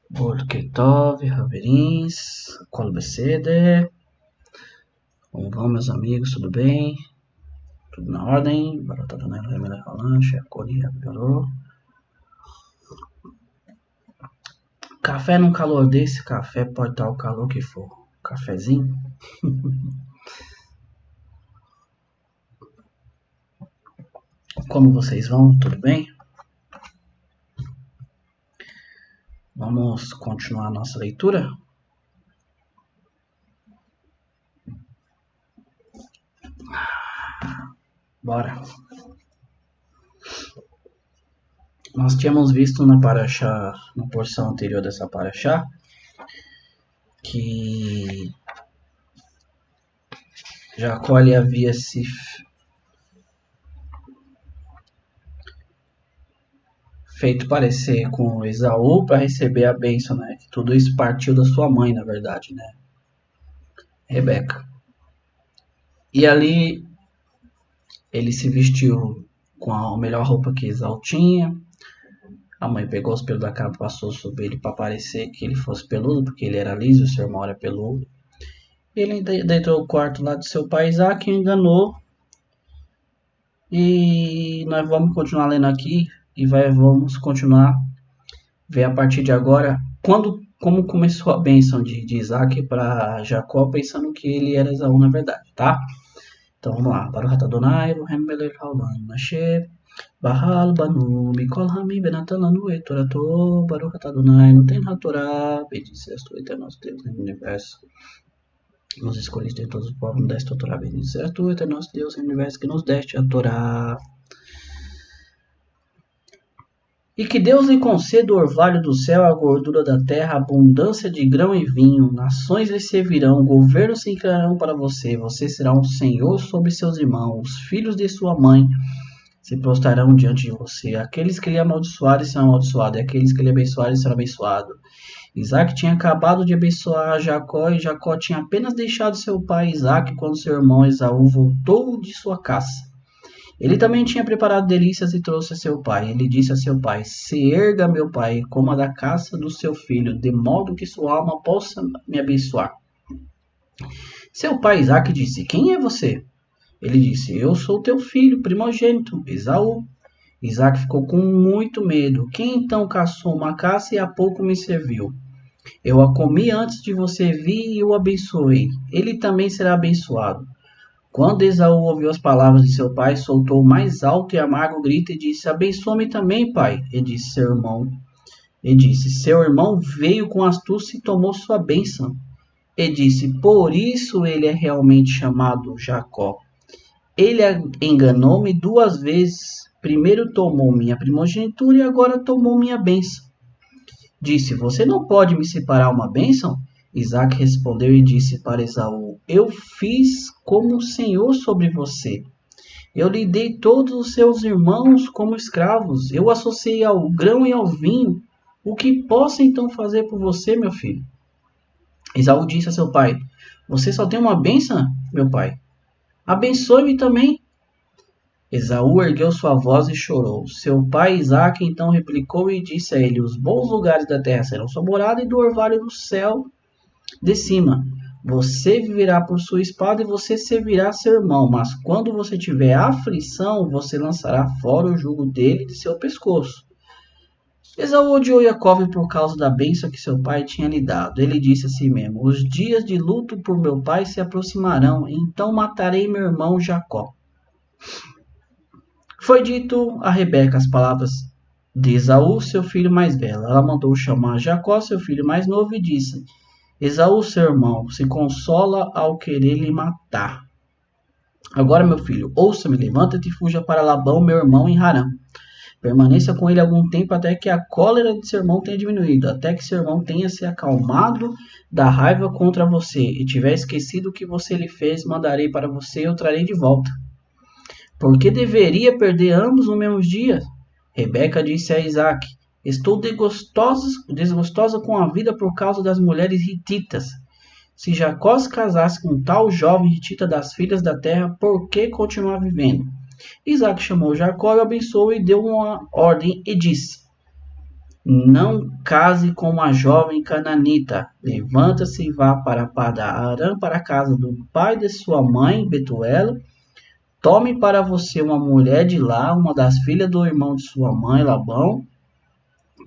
Borketov, Raverins, Kolbesede. Como vão, meus amigos? Tudo bem? Tudo na ordem? Barota do Nelo, Remela Rolanche, a Coria melhorou. Café num calor desse, café pode estar o calor que for. Cafezinho? Como vocês vão? Tudo bem? Vamos continuar a nossa leitura? Bora! Nós tínhamos visto na porção anterior dessa paraxá, que Jacó havia se feito parecer com Esaú para receber a bênção, né? Tudo isso partiu da sua mãe, na verdade, né? Rebeca. E ali ele se vestiu com a melhor roupa que Esaú tinha. A mãe pegou os pelos da capa e passou sobre ele para parecer que ele fosse peludo, porque ele era liso e seu irmão era peludo. Ele deitou o quarto lá do seu pai Isaac e enganou. E nós vamos continuar lendo aqui e vamos continuar ver a partir de agora como começou a bênção de Isaac para Jacó, pensando que ele era Esaú na verdade, tá? Então vamos lá. Baruch Adonai, Elohim melech haolam, Asher Bahal Banu, Mikol Hamim Benatan Lanu Etorato, Baruch Adonai, não tem na Torá, bendito sejas tu, eterno nosso Deus no universo. Nos escolheste de todos os povos, nos deste a Torá, bendito sejas tu, eterno nosso Deus no universo, que nos deste a Torá. E que Deus lhe conceda o orvalho do céu, a gordura da terra, a abundância de grão e vinho. Nações lhe servirão, governos se inclinarão para você. Você será um senhor sobre seus irmãos. Os filhos de sua mãe se prostrarão diante de você. Aqueles que lhe amaldiçoarem serão amaldiçoados, e aqueles que lhe abençoarem serão abençoados. Isaac tinha acabado de abençoar Jacó, e Jacó tinha apenas deixado seu pai Isaac quando seu irmão Esaú voltou de sua caça. Ele também tinha preparado delícias e trouxe a seu pai. Ele disse a seu pai: se erga, meu pai, e coma da caça do seu filho, de modo que sua alma possa me abençoar. Seu pai Isaac disse: quem é você? Ele disse: eu sou teu filho primogênito, Esaú. Isaac ficou com muito medo. Quem então caçou uma caça e há pouco me serviu? Eu a comi antes de você vir e o abençoei. Ele também será abençoado. Quando Esaú ouviu as palavras de seu pai, soltou o mais alto e amargo grito e disse: abençoa-me também, pai. E disse seu irmão veio com astúcia e tomou sua bênção. E disse: por isso ele é realmente chamado Jacó. Ele enganou-me 2 vezes. Primeiro tomou minha primogenitura e agora tomou minha bênção. Disse: você não pode me separar uma bênção? Isaac respondeu e disse para Esaú: eu fiz como o Senhor sobre você. Eu lhe dei todos os seus irmãos como escravos. Eu associei ao grão e ao vinho. O que posso então fazer por você, meu filho? Esaú disse a seu pai: você só tem uma bênção, meu pai? Abençoe-me também. Esaú ergueu sua voz e chorou. Seu pai Isaac então replicou e disse a ele: os bons lugares da terra serão sua morada, e do orvalho do céu de cima. Você viverá por sua espada e você servirá seu irmão, mas quando você tiver aflição, você lançará fora o jugo dele de seu pescoço. Esaú odiou Jacó por causa da bênção que seu pai tinha lhe dado. Ele disse a si mesmo: os dias de luto por meu pai se aproximarão, então matarei meu irmão Jacó. Foi dito a Rebeca as palavras de Esaú, seu filho mais velho. Ela mandou chamar Jacó, seu filho mais novo, e disse: Esaú, seu irmão, se consola ao querer lhe matar. Agora, meu filho, ouça-me, levanta-te e fuja para Labão, meu irmão, em Harã. Permaneça com ele algum tempo até que a cólera de seu irmão tenha diminuído, até que seu irmão tenha se acalmado da raiva contra você e tiver esquecido o que você lhe fez, mandarei para você e o trarei de volta. Por que deveria perder ambos no mesmo dia? Rebeca disse a Isaac: estou desgostosa com a vida por causa das mulheres hititas. Se Jacó se casasse com tal jovem hitita das filhas da terra, por que continuar vivendo? Isaac chamou Jacó e o abençoou e deu uma ordem e disse: Não case com uma jovem cananita. Levanta-se e vá para Padan-aram, para a casa do pai de sua mãe, Betuelo. Tome para você uma mulher de lá, uma das filhas do irmão de sua mãe, Labão.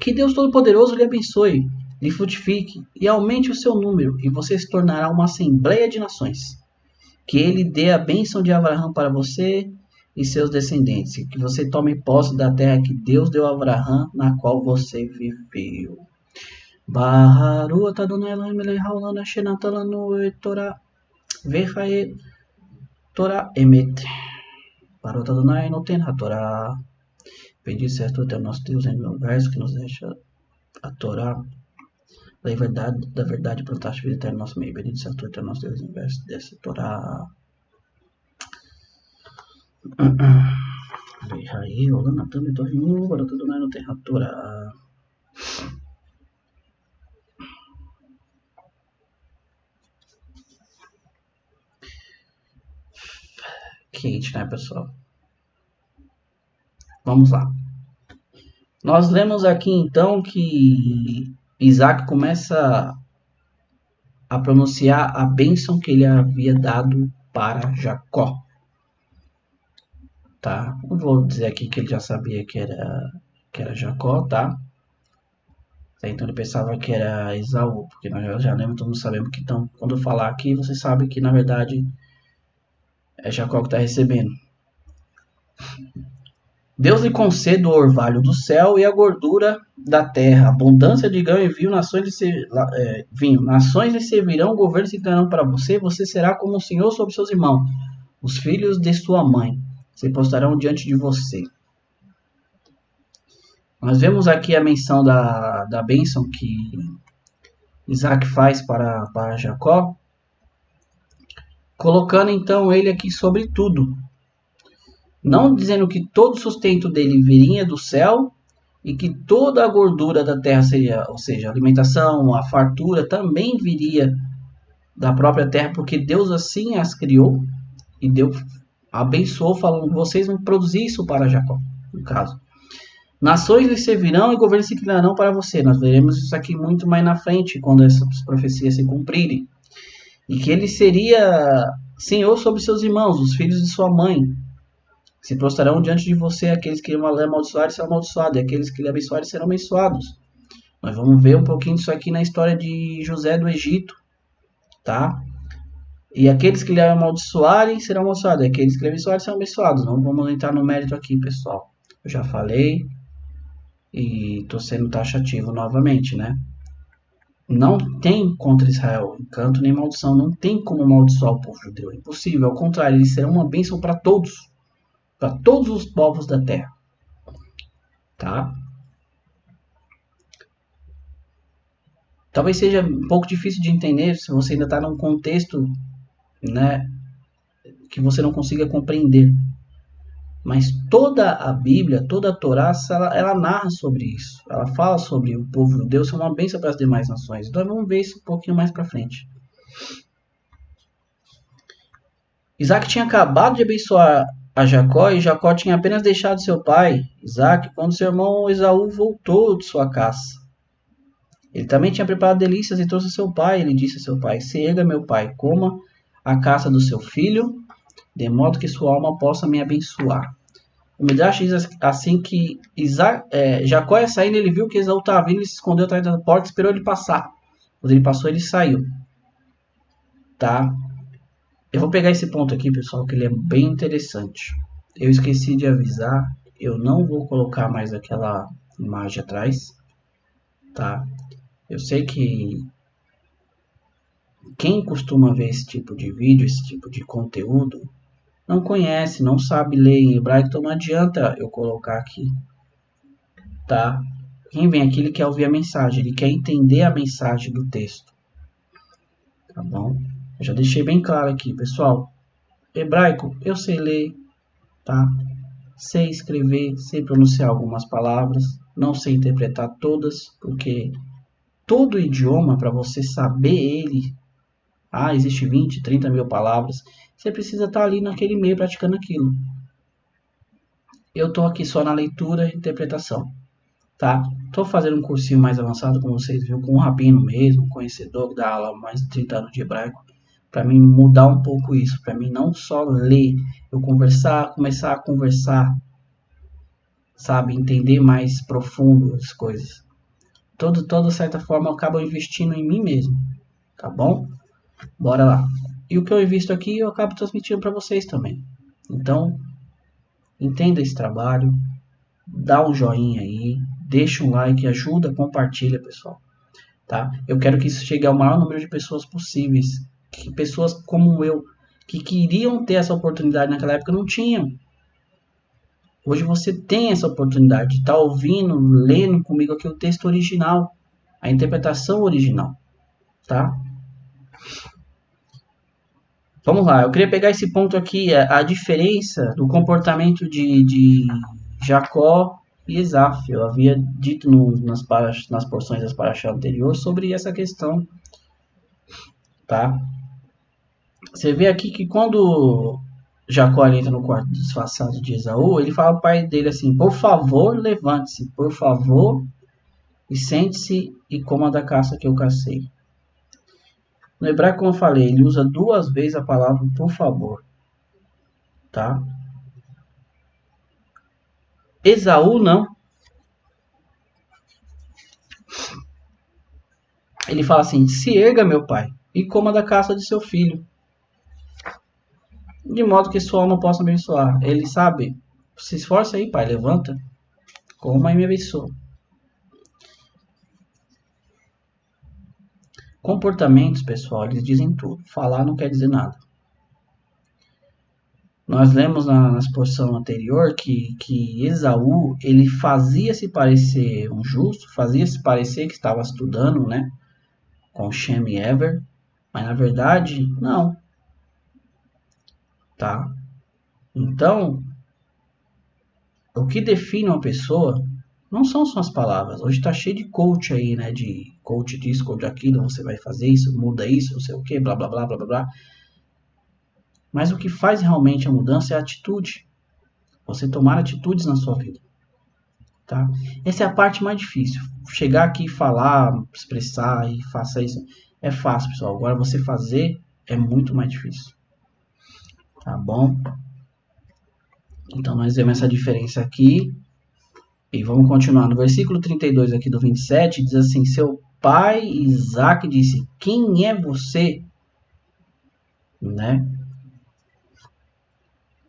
Que Deus Todo-Poderoso lhe abençoe, lhe frutifique e aumente o seu número, e você se tornará uma assembleia de nações. Que ele dê a bênção de Abraão para você e seus descendentes, e que você tome posse da terra que Deus deu a Abraão, na qual você viveu. Baharu Adonai Elohim melech haolam asher natan lanu et Torah vechaet Torah emet. Baruch Adonai noten haTorah. Bendito seja tu, nosso Deus, em meu verso que nos deixa a Torá da verdade plantaste vida eterna no nosso meio. Bendito seja tu, nosso Deus, em verso dessa Torá. Aí, olhando a também, tô vindo, agora tudo não tem a Torá. Quente, né, pessoal? Vamos lá. Nós lemos aqui então que Isaac começa a pronunciar a bênção que ele havia dado para Jacó. Tá? Não vou dizer aqui que ele já sabia que era Jacó, tá? Então ele pensava que era Esaú, porque nós já lemos, todos sabemos que então, quando eu falar aqui, você sabe que na verdade é Jacó que está recebendo. Deus lhe concede o orvalho do céu e a gordura da terra, abundância de grão e vinho, nações lhe servirão, governos se inclinarão para você, você será como o Senhor sobre seus irmãos, os filhos de sua mãe, se postarão diante de você. Nós vemos aqui a menção da bênção que Isaac faz para Jacó, colocando então ele aqui sobre tudo. Não dizendo que todo o sustento dele viria do céu e que toda a gordura da terra seria, ou seja, a alimentação, a fartura também viria da própria terra, porque Deus assim as criou e Deus abençoou, falando, vocês vão produzir isso para Jacó, no caso. Nações lhe servirão e governos se inclinarão para você. Nós veremos isso aqui muito mais na frente, quando essas profecias se cumprirem. E que ele seria senhor sobre seus irmãos, os filhos de sua mãe. Se prostrarão diante de você aqueles que lhe amaldiçoarem serão amaldiçoados, e aqueles que lhe abençoarem serão abençoados. Nós vamos ver um pouquinho disso aqui na história de José do Egito, tá? E aqueles que lhe amaldiçoarem serão amaldiçoados, e aqueles que lhe abençoarem serão abençoados. Não vamos entrar no mérito aqui, pessoal. Eu já falei e estou sendo taxativo novamente, né? Não tem contra Israel encanto nem maldição, não tem como amaldiçoar o povo judeu, é impossível. Ao contrário, eles serão uma bênção para todos os povos da terra, tá? Talvez seja um pouco difícil de entender se você ainda está num contexto, né, que você não consiga compreender. Mas toda a Bíblia, toda a Torá, ela narra sobre isso. Ela fala sobre o povo judeu ser uma bênção para as demais nações. Então vamos ver isso um pouquinho mais para frente. Isaac tinha acabado de abençoar a Jacó, e Jacó tinha apenas deixado seu pai, Isaac, quando seu irmão Esaú voltou de sua caça. Ele também tinha preparado delícias e trouxe a seu pai. Ele disse a seu pai, se erga, meu pai, coma a caça do seu filho, de modo que sua alma possa me abençoar. O Midrash diz assim que Jacó ia saindo, ele viu que Esaú estava vindo, ele se escondeu atrás da porta e esperou ele passar. Quando ele passou, ele saiu. Tá? Eu vou pegar esse ponto aqui, pessoal, que ele é bem interessante. Eu esqueci de avisar, eu não vou colocar mais aquela imagem atrás, tá? Eu sei que quem costuma ver esse tipo de vídeo, esse tipo de conteúdo, não conhece, não sabe ler em hebraico, então não adianta eu colocar aqui, tá? Quem vem aqui, ele quer ouvir a mensagem, ele quer entender a mensagem do texto, tá bom? Eu já deixei bem claro aqui, pessoal. Hebraico, eu sei ler, tá? Sei escrever, sei pronunciar algumas palavras, não sei interpretar todas, porque todo idioma, para você saber ele, existe 20, 30 mil palavras, você precisa estar ali naquele meio praticando aquilo. Eu estou aqui só na leitura e interpretação, tá? Tô fazendo um cursinho mais avançado, como vocês viram, com um rabino mesmo, conhecedor que dá aula há mais de 30 anos de hebraico, para mim mudar um pouco isso, para mim não só ler, eu começar a conversar, sabe, entender mais profundo as coisas. Toda certa forma eu acabo investindo em mim mesmo, tá bom? Bora lá. E o que eu invisto aqui eu acabo transmitindo para vocês também. Então, entenda esse trabalho, dá um joinha aí, deixa um like, ajuda, compartilha, pessoal. Tá? Eu quero que isso chegue ao maior número de pessoas possíveis. Que pessoas como eu, que queriam ter essa oportunidade naquela época, não tinham. Hoje você tem essa oportunidade de estar ouvindo, lendo comigo aqui o texto original, a interpretação original. Tá? Vamos lá, eu queria pegar esse ponto aqui, a diferença do comportamento de Jacó e Esaf. Eu havia dito nas porções das paraxá anteriores sobre essa questão. Tá? Você vê aqui que quando Jacó entra no quarto disfarçado de Esaú, ele fala ao pai dele assim: por favor, levante-se, por favor, e sente-se e coma da caça que eu cacei. No hebraico, como eu falei, ele usa 2 vezes a palavra por favor. Tá? Esaú não. Ele fala assim: se erga, meu pai, e coma da caça de seu filho, de modo que sua alma possa abençoar. Ele sabe, se esforça aí, pai, levanta, coma e me abençoa. Comportamentos, pessoal, eles dizem tudo. Falar não quer dizer nada. Nós lemos na porção anterior que Esaú, ele fazia se parecer um justo, fazia se parecer que estava estudando, né, com Shem e Ever, mas na verdade, não. Tá? Então, o que define uma pessoa não são só as palavras. Hoje está cheio de coach aí, né, de coach disso, coach daquilo, você vai fazer isso, muda isso, não sei o que, blá, blá, blá, blá, blá, blá. Mas o que faz realmente a mudança é a atitude. Você tomar atitudes na sua vida. Tá? Essa é a parte mais difícil. Chegar aqui e falar, expressar e faça isso é fácil, pessoal. Agora você fazer é muito mais difícil. Tá bom? Então nós vemos essa diferença aqui. E vamos continuar. No versículo 32 aqui do 27, diz assim: seu pai Isaac disse: quem é você? Né?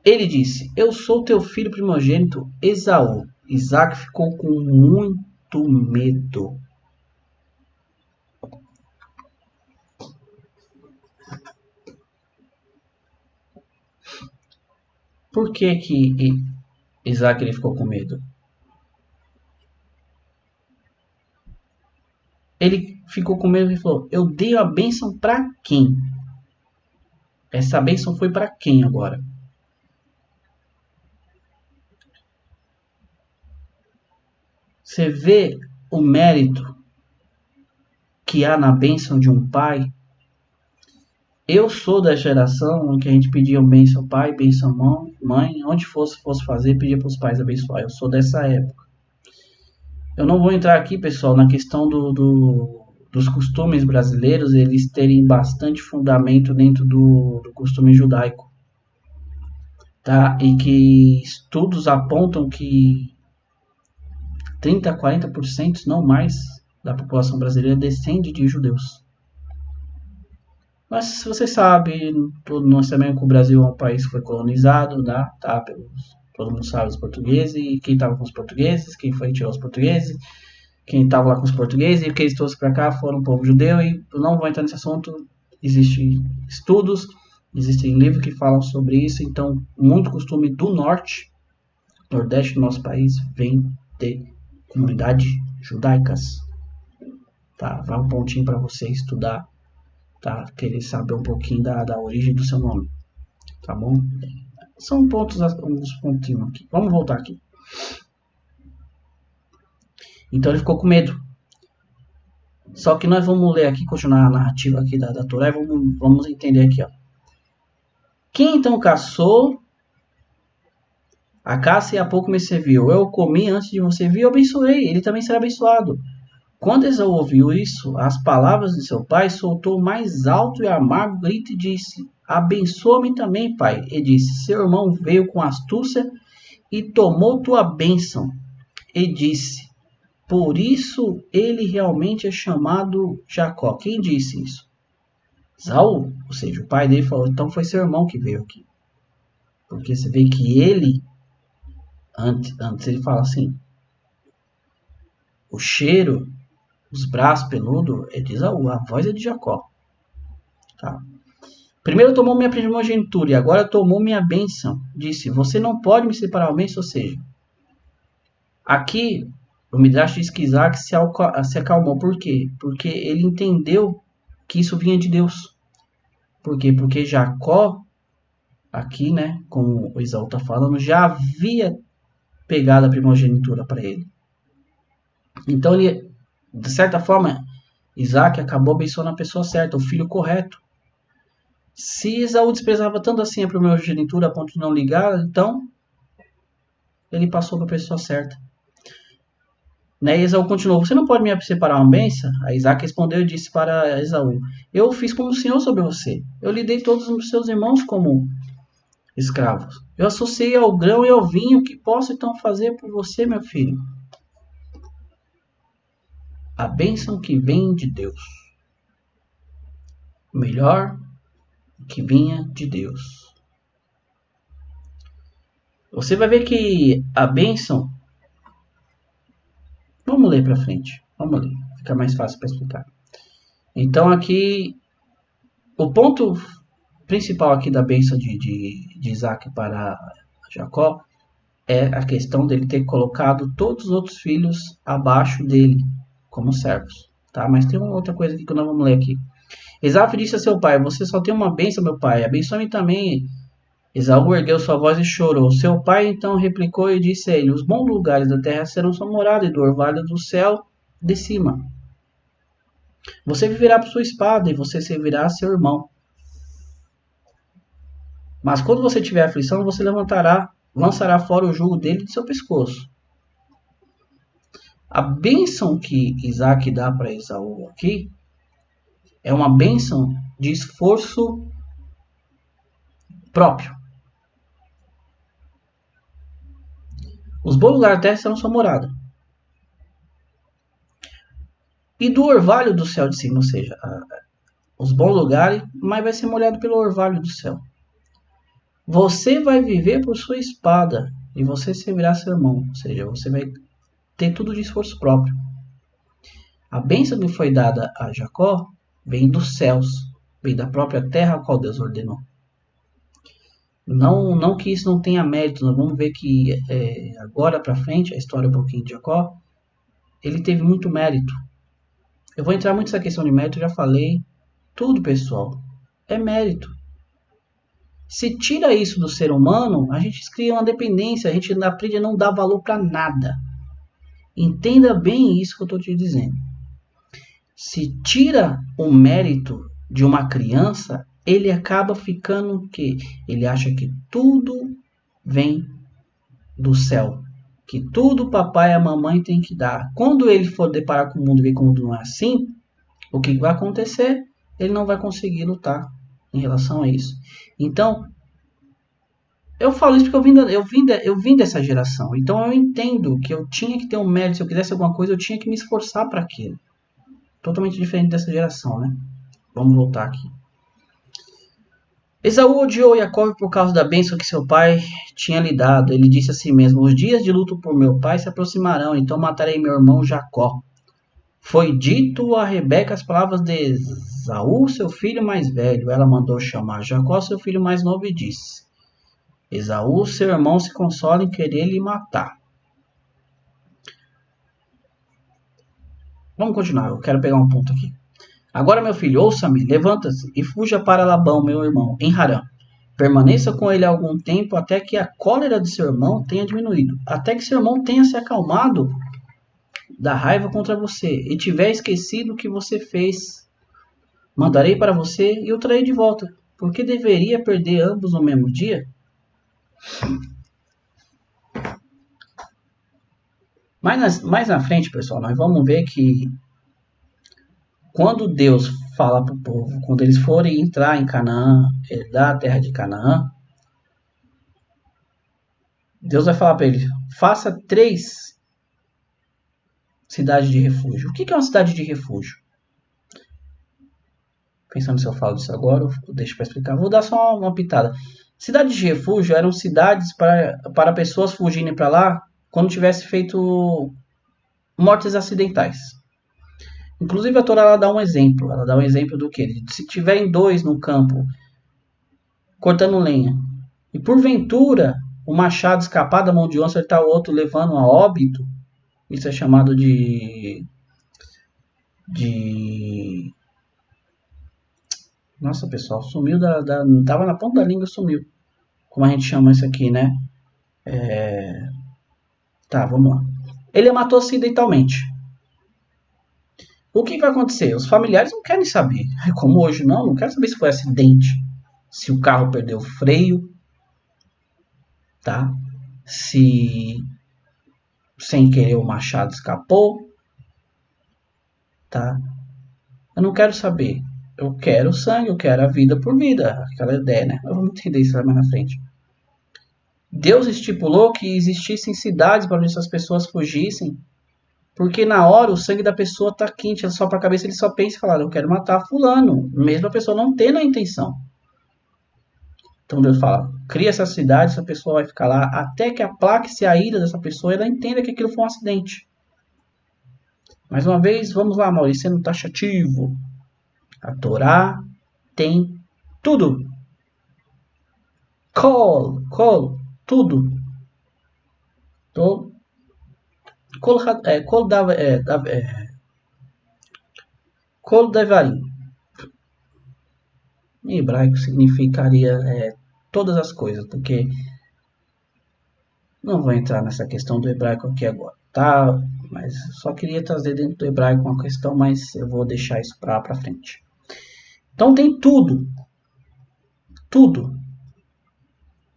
Ele disse: eu sou teu filho primogênito, Esaú. Isaac ficou com muito medo. Por que Isaac ele ficou com medo? Ele ficou com medo e falou: eu dei a bênção para quem? Essa bênção foi para quem agora? Você vê o mérito que há na bênção de um pai? Eu sou da geração em que a gente pedia bênção pai, bênção mãe, onde fosse fazer, pedia para os pais abençoar. Eu sou dessa época. Eu não vou entrar aqui, pessoal, na questão dos costumes brasileiros, eles terem bastante fundamento dentro do costume judaico. Tá? E que estudos apontam que 30 a 40%, não mais, da população brasileira descende de judeus. Mas você sabe, nós sabemos que o Brasil é um país que foi colonizado, né? Tá? Todo mundo sabe os portugueses, e quem estava com os portugueses, quem foi que tirou os portugueses, quem estava lá com os portugueses, e o que eles trouxeram para cá foram o povo judeu, e eu não vou entrar nesse assunto, existem estudos, existem livros que falam sobre isso, então muito costume do norte, nordeste do nosso país, vem de comunidades judaicas. Tá? Vai um pontinho para você estudar, tá? Querer saber um pouquinho da origem do seu nome, tá bom? São pontos, uns pontinhos aqui. Vamos voltar aqui. Então ele ficou com medo. Só que nós vamos ler aqui, continuar a narrativa aqui da Torá, e vamos entender aqui, ó. Quem então caçou A caça e há pouco me serviu. Eu o comi antes de você vir, eu abençoei. Ele também será abençoado. Quando Esaú ouviu isso, as palavras de seu pai, soltou mais alto e amargo grito e disse: Abençoa-me também, pai. E disse: Seu irmão veio com astúcia e tomou tua bênção. E disse: Por isso ele realmente é chamado Jacó. Quem disse isso? Esaú. Ou seja, o pai dele falou: Então foi seu irmão que veio aqui. Porque você vê que ele, antes ele fala assim: O cheiro, os braços peludos é de Esaú, a voz é de Jacó. Tá? Primeiro tomou minha primogenitura e agora tomou minha bênção. Disse: Você não pode me separar a bênção. Ou seja, aqui o Midrash diz que Isaac se acalmou. Por quê? Porque ele entendeu que isso vinha de Deus. Por quê? Porque Jacó, aqui, né, como o Esaú está falando, já havia pegado a primogenitura para ele. Então, ele, de certa forma, Isaac acabou abençoando a pessoa certa, o filho correto. Se Esaú desprezava tanto assim a primogenitura a ponto de não ligar, então ele passou para a pessoa certa. Né? E Esaú continuou: Você não pode me separar uma bênção? Aí Isaac respondeu e disse para Esaú: Eu fiz como o Senhor sobre você. Eu lhe dei todos os seus irmãos como escravos. Eu associei ao grão e ao vinho. O que posso então fazer por você, meu filho? A bênção que vem de Deus. O melhor que vinha de Deus. Você vai ver que a bênção... Vamos ler para frente. Vamos ler. Fica mais fácil para explicar. Então aqui, o ponto principal aqui da bênção de Isaac para Jacó é a questão dele ter colocado todos os outros filhos abaixo dele, como servos. Tá? Mas tem uma outra coisa aqui que nós vamos ler aqui. Esaú disse a seu pai: Você só tem uma bênção, meu pai. Abençoe-me também. Esaú ergueu sua voz e chorou. Seu pai então replicou e disse a ele: Os bons lugares da terra serão sua morada, e do orvalho do céu de cima. Você viverá por sua espada, e você servirá a seu irmão. Mas quando você tiver aflição, você lançará fora o jugo dele de seu pescoço. A bênção que Isaac dá para Esaú aqui é uma bênção de esforço próprio. Os bons lugares da terra serão sua morada. E do orvalho do céu de cima, ou seja, os bons lugares, mas vai ser molhado pelo orvalho do céu. Você vai viver por sua espada e você servirá seu irmão, ou seja, você vai ter tudo de esforço próprio. A bênção que foi dada a Jacó vem dos céus, vem da própria terra a qual Deus ordenou. Não que isso não tenha mérito, nós vamos ver que agora para frente, a história um pouquinho de Jacó, ele teve muito mérito. Eu vou entrar muito nessa questão de mérito, eu já falei. Tudo, pessoal, é mérito. Se tira isso do ser humano, a gente cria uma dependência, a gente aprende a não dar valor para nada. Entenda bem isso que eu estou te dizendo. Se tira o mérito de uma criança, ele acaba ficando o quê? Ele acha que tudo vem do céu. Que tudo o papai e a mamãe tem que dar. Quando ele for deparar com o mundo e ver que o mundo não é assim, o que vai acontecer? Ele não vai conseguir lutar em relação a isso. Então, eu falo isso porque eu vim dessa geração. Então eu entendo que eu tinha que ter um mérito. Se eu quisesse alguma coisa, eu tinha que me esforçar para aquilo. Totalmente diferente dessa geração, né? Vamos voltar aqui. Esaú odiou Jacó por causa da bênção que seu pai tinha lhe dado. Ele disse a si mesmo: Os dias de luto por meu pai se aproximarão, então matarei meu irmão Jacó. Foi dito a Rebeca as palavras de Esaú, seu filho mais velho. Ela mandou chamar Jacó, seu filho mais novo, e disse: Esaú, seu irmão, se consola em querer lhe matar. Vamos continuar, eu quero pegar um ponto aqui. Agora, meu filho, ouça-me, levanta-se e fuja para Labão, meu irmão, em Harã. Permaneça com ele algum tempo até que a cólera de seu irmão tenha diminuído, até que seu irmão tenha se acalmado da raiva contra você e tiver esquecido o que você fez. Mandarei para você e o trarei de volta. Por que deveria perder ambos no mesmo dia? Mais na frente, pessoal, nós vamos ver que quando Deus fala para o povo, quando eles forem entrar em Canaã, herdar a terra de Canaã, Deus vai falar para eles, faça 3 cidades de refúgio. O que é uma cidade de refúgio? Pensando se eu falo disso agora, ou deixo para explicar. Vou dar só uma pitada. Cidades de refúgio eram cidades para pessoas fugirem para lá quando tivesse feito mortes acidentais. Inclusive a Torá ela dá um exemplo. Ela dá um exemplo do que? Se tiverem 2 no campo cortando lenha e porventura o machado escapar da mão de um acertar o outro levando a óbito, isso é chamado de nossa, pessoal, sumiu tava na ponta da língua, sumiu. Como a gente chama isso aqui, né? Tá, vamos lá. Ele matou acidentalmente. O que vai acontecer? Os familiares não querem saber. Como hoje não quero saber se foi acidente, se o carro perdeu o freio, tá? Se sem querer o machado escapou, tá? Eu não quero saber. Eu quero sangue, eu quero a vida por vida. Aquela ideia, né? Eu vou entender isso lá mais na frente. Deus estipulou que existissem cidades para onde essas pessoas fugissem, porque na hora o sangue da pessoa está quente, só para a cabeça ele só pensa e fala, eu quero matar fulano, mesmo a pessoa não tendo a intenção. Então Deus fala, cria essa cidade, essa pessoa vai ficar lá até que aplaque-se a ira dessa pessoa e ela entenda que aquilo foi um acidente. Mais uma vez, vamos lá, Maurício, sendo taxativo. A Torá tem tudo. Tudo. Kol Devarim. Em hebraico significaria todas as coisas, porque não vou entrar nessa questão do hebraico aqui agora, tá? Mas só queria trazer dentro do hebraico uma questão, mas eu vou deixar isso para frente. Então tem tudo. Tudo.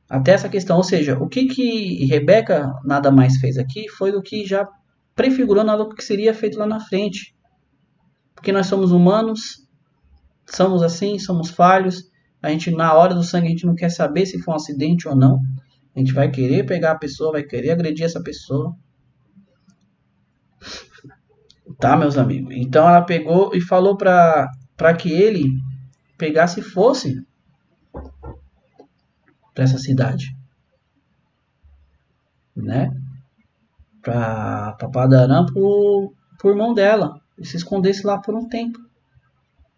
Até essa questão, ou seja, o que Rebeca nada mais fez aqui foi do que já prefigurou nada do que seria feito lá na frente. Porque nós somos humanos, somos assim, somos falhos. A gente, na hora do sangue, a gente não quer saber se foi um acidente ou não. A gente vai querer pegar a pessoa, vai querer agredir essa pessoa. Tá, meus amigos? Então ela pegou e falou para que ele pegasse e fosse para essa cidade, né? Para Padarã por mão dela e se escondesse lá por um tempo.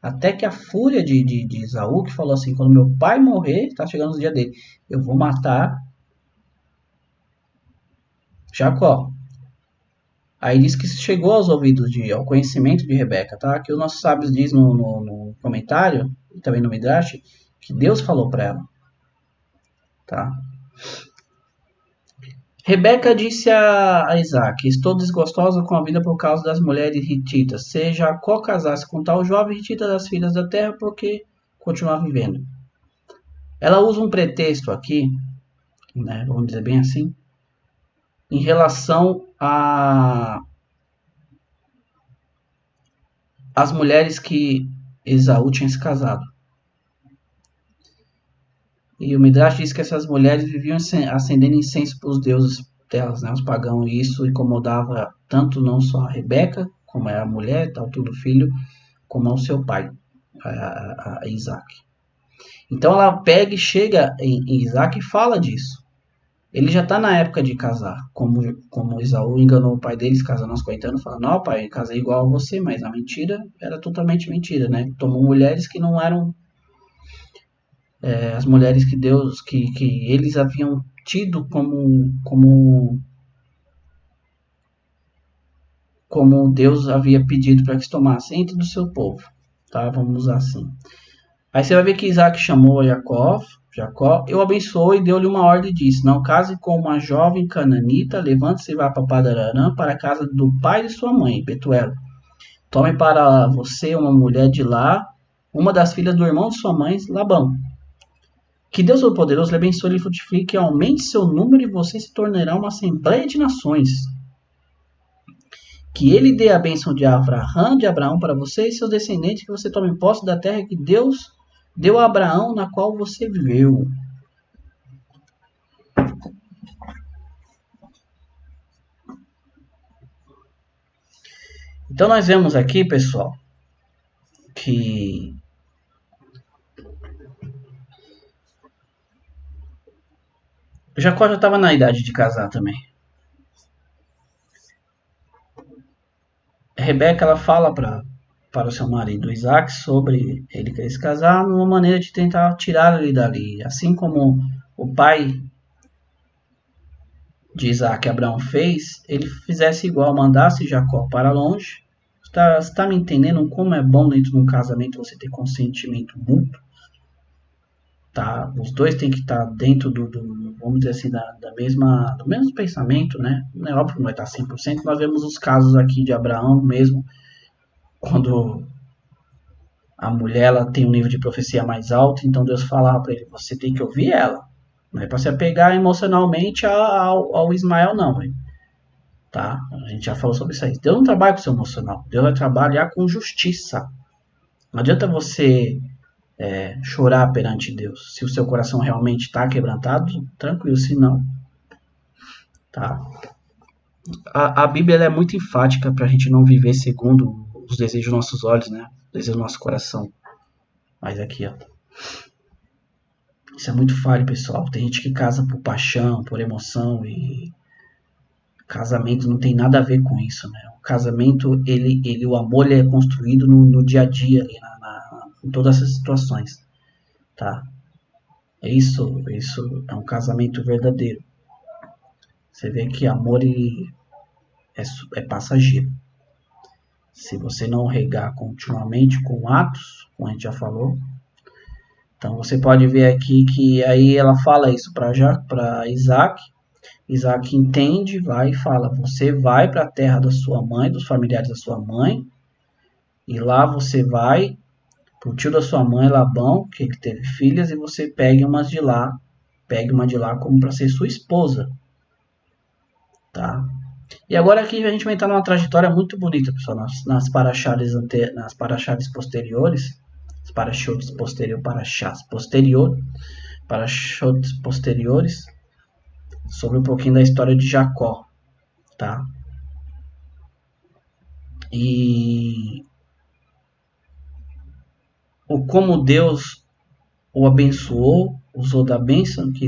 Até que a fúria de Esaú, que falou assim, quando meu pai morrer, tá chegando o dia dele, eu vou matar Jacó. Aí diz que chegou aos ouvidos, ao conhecimento de Rebeca, tá? Que os nossos sábios diz no comentário, e também no Midrash, que Deus falou para ela, tá? Rebeca disse a Isaac, estou desgostosa com a vida por causa das mulheres hititas. Se Jacó casasse com tal jovem hitita das filhas da terra, porque continuar vivendo. Ela usa um pretexto aqui, né, vamos dizer bem assim, em relação às mulheres que Esaú tinha se casado. E o Midrash diz que essas mulheres viviam acendendo incenso para os deuses delas, né, os pagãos, e isso incomodava tanto não só a Rebeca, como era a mulher, tal, tudo filho, como ao seu pai, a Isaac. Então ela pega e chega em Isaac e fala disso. Ele já está na época de casar, como Esaú enganou o pai deles, casando aos 40 anos, falando, não, pai, casei igual a você, mas a mentira era totalmente mentira, né? Tomou mulheres que não eram as mulheres que Deus, que eles haviam tido como Deus havia pedido para que se tomasse entre do seu povo, tá? Vamos usar assim. Aí você vai ver que Isaac chamou a Jacó, eu abençoou e deu-lhe uma ordem e disse, não case com uma jovem cananita, levante-se e vá para Padarã, para a casa do pai de sua mãe, Betuel. Tome para você uma mulher de lá, uma das filhas do irmão de sua mãe, Labão. Que Deus Todo-Poderoso lhe abençoe, lhe frutifique, aumente seu número e você se tornará uma assembleia de nações. que ele dê a bênção de Abraão para você e seus descendentes, que você tome posse da terra que Deus deu a Abraão, na qual você viveu. Então nós vemos aqui, pessoal, que Jacó já estava na idade de casar também. Rebeca, ela fala para o seu marido Isaac sobre ele querer se casar, numa maneira de tentar tirar ele dali. Assim como o pai de Isaac, Abraão, fez, ele fizesse igual, mandasse Jacó para longe. Você está me entendendo como é bom dentro de um casamento você ter consentimento mútuo? Tá? Os dois têm que estar dentro vamos dizer assim, do mesmo pensamento, né? É óbvio que não vai estar 100%. Nós vemos os casos aqui de Abraão mesmo, quando a mulher ela tem um nível de profecia mais alto, então Deus falava para ele, você tem que ouvir ela. Não é para se apegar emocionalmente ao Ismael, não. Hein? Tá? A gente já falou sobre isso aí. Deus não trabalha com o seu emocional. Deus vai trabalhar com justiça. Não adianta você chorar perante Deus. Se o seu coração realmente está quebrantado, tranquilo, se não. Tá? A Bíblia é muito enfática para a gente não viver segundo os desejos dos nossos olhos, né? Os desejos do nosso coração. Mas aqui, ó. Isso é muito falho, pessoal. Tem gente que casa por paixão, por emoção e casamento não tem nada a ver com isso, né? O casamento, o amor ele é construído no dia a dia, ali, em todas essas situações, tá? Isso é um casamento verdadeiro. Você vê que amor ele é passageiro. Se você não regar continuamente com atos, como a gente já falou, então você pode ver aqui que aí ela fala isso para Isaac. Isaac entende, vai e fala, você vai para a terra da sua mãe, dos familiares da sua mãe, e lá você vai pro tio da sua mãe, Labão, que ele teve filhas, e você pegue uma de lá como para ser sua esposa. Tá? E agora aqui a gente vai entrar numa trajetória muito bonita, pessoal, nas paraxades posteriores, os paraxotes posteriores, sobre um pouquinho da história de Jacó, tá? E como Deus o abençoou, usou da bênção que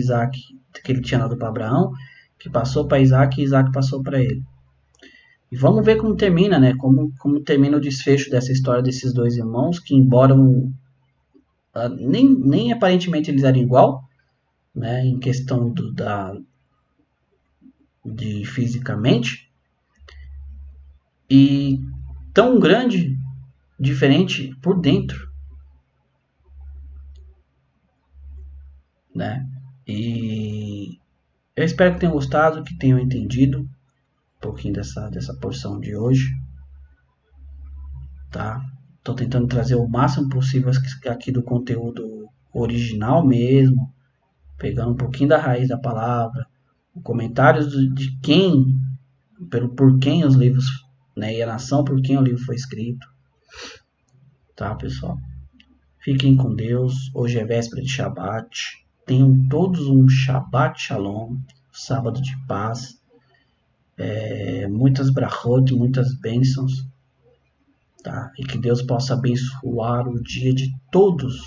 ele tinha dado para Abraão, que passou para Isaac e Isaac passou para ele. E vamos ver como termina, né? Como termina o desfecho dessa história desses dois irmãos, que embora nem aparentemente eles eram igual, né? Em questão de fisicamente, e tão grande diferente por dentro, né? E eu espero que tenham gostado, que tenham entendido um pouquinho dessa porção de hoje, tá? Estou tentando trazer o máximo possível aqui do conteúdo original mesmo, pegando um pouquinho da raiz da palavra, comentários de quem, por quem os livros, né, e a nação por quem o livro foi escrito, tá, pessoal? Fiquem com Deus. Hoje é véspera de Shabat. Tenham todos um Shabat Shalom, sábado de paz. Muitas brachot, muitas bênçãos. Tá? E que Deus possa abençoar o dia de todos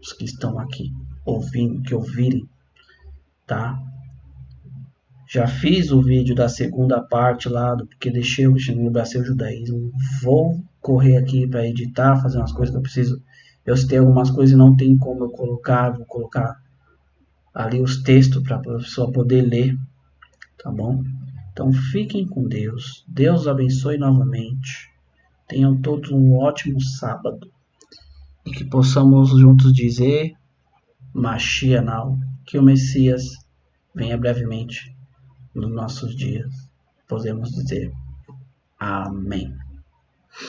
os que estão aqui ouvindo, que ouvirem. Tá? Já fiz o vídeo da segunda parte lá do porque deixei o cristianismo abracei o judaísmo. Vou correr aqui para editar, fazer umas coisas que eu preciso. Eu citei algumas coisas e não tem como eu colocar. Vou colocar ali os textos para a pessoa poder ler. Tá bom? Então fiquem com Deus. Deus abençoe novamente. Tenham todos um ótimo sábado. E que possamos juntos dizer Mashiach now, que o Messias venha brevemente nos nossos dias. Podemos dizer Amém.